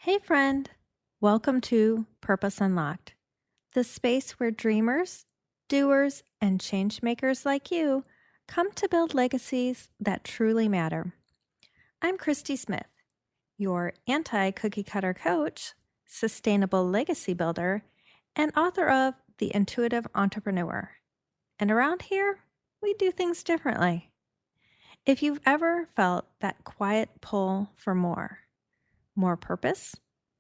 Hey, friend. Welcome to Purpose Unlocked, the space where dreamers, doers, and changemakers like you come to build legacies that truly matter. I'm Christy Smith, your anti cookie cutter coach, sustainable legacy builder, and author of The Intuitive Entrepreneur. And around here, we do things differently. If you've ever felt that quiet pull for more purpose,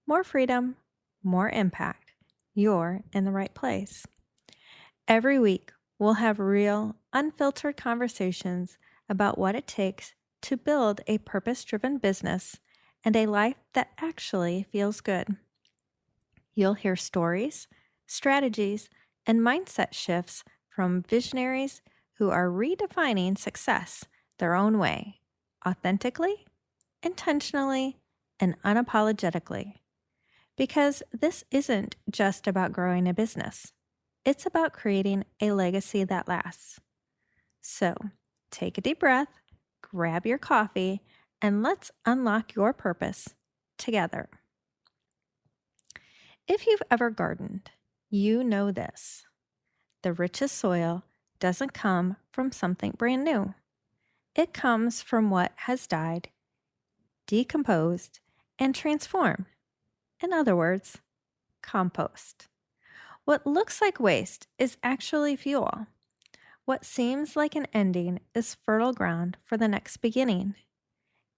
more freedom, more impact, you're in the right place. Every week, we'll have real, unfiltered conversations about what it takes to build a purpose-driven business and a life that actually feels good. You'll hear stories, strategies, and mindset shifts from visionaries who are redefining success their own way, authentically, intentionally, and unapologetically. Because this isn't just about growing a business. It's about creating a legacy that lasts. So, take a deep breath, grab your coffee, and let's unlock your purpose together. If you've ever gardened, you know this. The richest soil doesn't come from something brand new. It comes from what has died, decomposed, and transformed. In other words, compost. What looks like waste is actually fuel. What seems like an ending is fertile ground for the next beginning.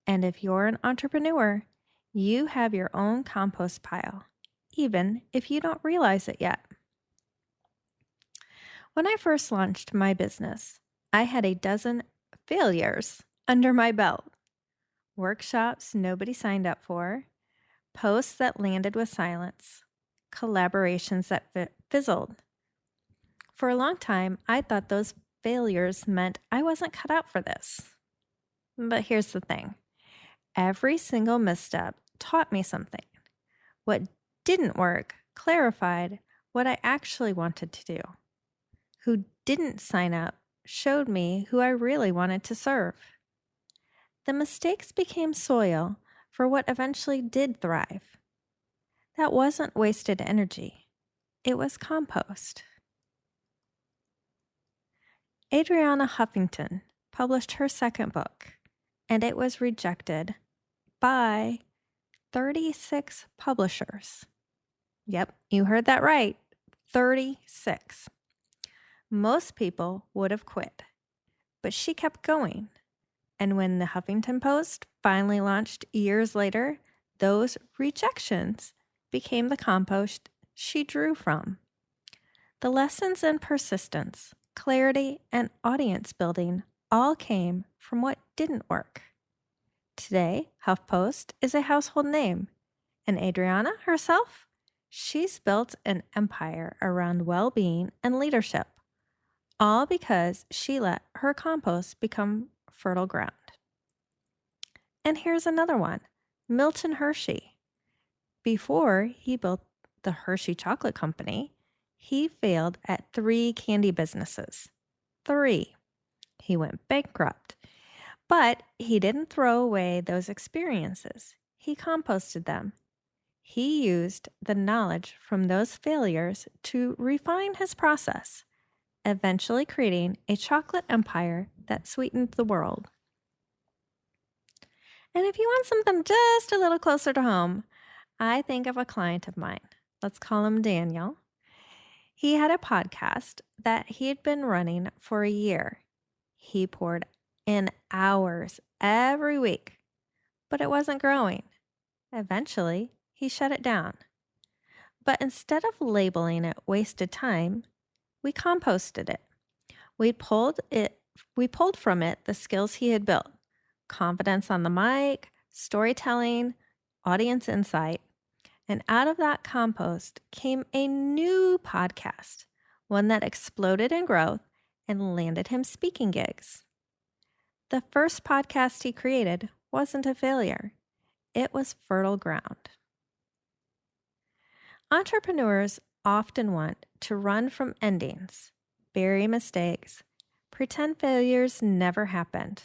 And if you're an entrepreneur, you have your own compost pile, even if you don't realize it yet. When I first launched my business, I had a dozen failures under my belt. Workshops nobody signed up for, posts that landed with silence, collaborations that fizzled. For a long time, I thought those failures meant I wasn't cut out for this. But here's the thing. Every single misstep taught me something. What didn't work clarified what I actually wanted to do. Who didn't sign up showed me who I really wanted to serve. The mistakes became soil for what eventually did thrive. That wasn't wasted energy. It was compost. Adriana Huffington published her second book, and it was rejected by 36 publishers. Yep, you heard that right, 36. Most people would have quit, but she kept going. And when the Huffington Post finally launched years later, those rejections became the compost she drew from. The lessons in persistence, clarity, and audience building all came from what didn't work. Today, HuffPost is a household name, and Adriana herself, she's built an empire around well-being and leadership, all because she let her compost become fertile ground. And here's another one, Milton Hershey. Before he built the Hershey Chocolate Company, he failed at 3 candy businesses. 3. He went bankrupt. But he didn't throw away those experiences. He composted them. He used the knowledge from those failures to refine his process, eventually creating a chocolate empire that sweetened the world. And if you want something just a little closer to home, I think of a client of mine. Let's call him Daniel. He had a podcast that he had been running for a year. He poured in hours every week, but it wasn't growing. Eventually, he shut it down. But instead of labeling it wasted time, we composted it. We pulled from it the skills he had built: confidence on the mic, storytelling, audience insight. And out of that compost came a new podcast, one that exploded in growth and landed him speaking gigs. The first podcast he created wasn't a failure. It was fertile ground. Entrepreneurs often want to run from endings, bury mistakes, pretend failures never happened.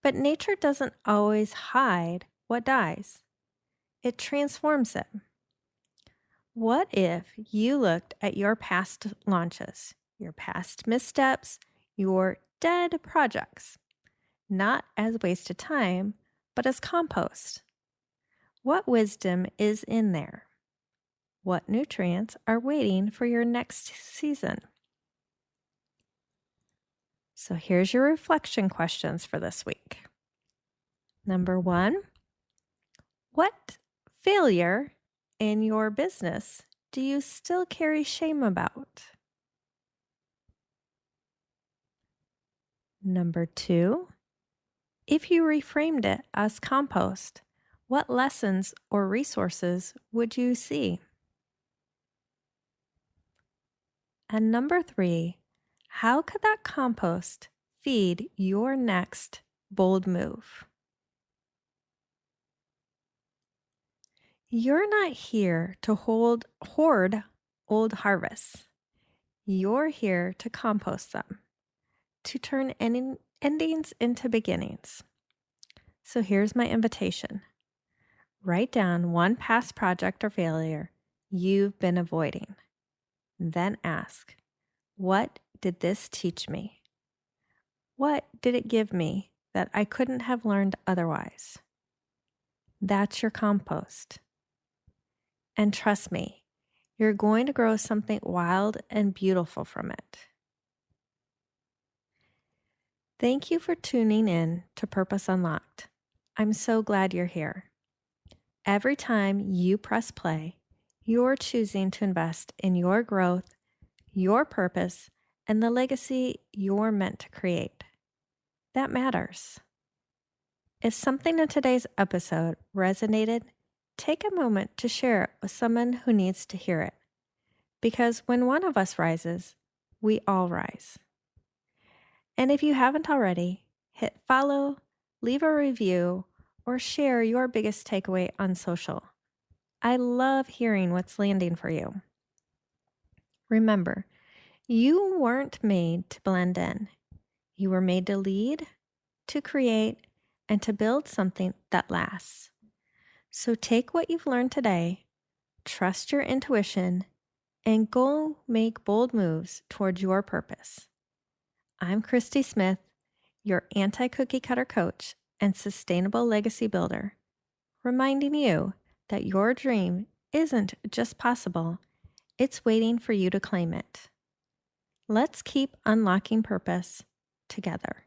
But nature doesn't always hide what dies. it transforms it. What if you looked at your past launches, your past missteps, your dead projects, not as wasted time, but as compost? What wisdom is in there? What nutrients are waiting for your next season? So here's your reflection questions for this week. Number 1, what failure in your business do you still carry shame about? Number 2, if you reframed it as compost, what lessons or resources would you see? And number 3, how could that compost feed your next bold move? You're not here to hoard old harvests. You're here to compost them, to turn endings into beginnings. So here's my invitation. Write down one past project or failure you've been avoiding. Then ask, what did this teach me? What did it give me that I couldn't have learned otherwise? That's your compost. And trust me, you're going to grow something wild and beautiful from it. Thank you for tuning in to Purpose Unlocked. I'm so glad you're here. Every time you press play, you're choosing to invest in your growth, your purpose, and the legacy you're meant to create. That matters. If something in today's episode resonated, take a moment to share it with someone who needs to hear it. Because when one of us rises, we all rise. And if you haven't already, hit follow, leave a review, or share your biggest takeaway on social. I love hearing what's landing for you. Remember, you weren't made to blend in. You were made to lead, to create, and to build something that lasts. So take what you've learned today, trust your intuition, and go make bold moves towards your purpose. I'm Christy Smith, your anti-cookie cutter coach and sustainable legacy builder, reminding you that your dream isn't just possible, it's waiting for you to claim it. Let's keep unlocking purpose together.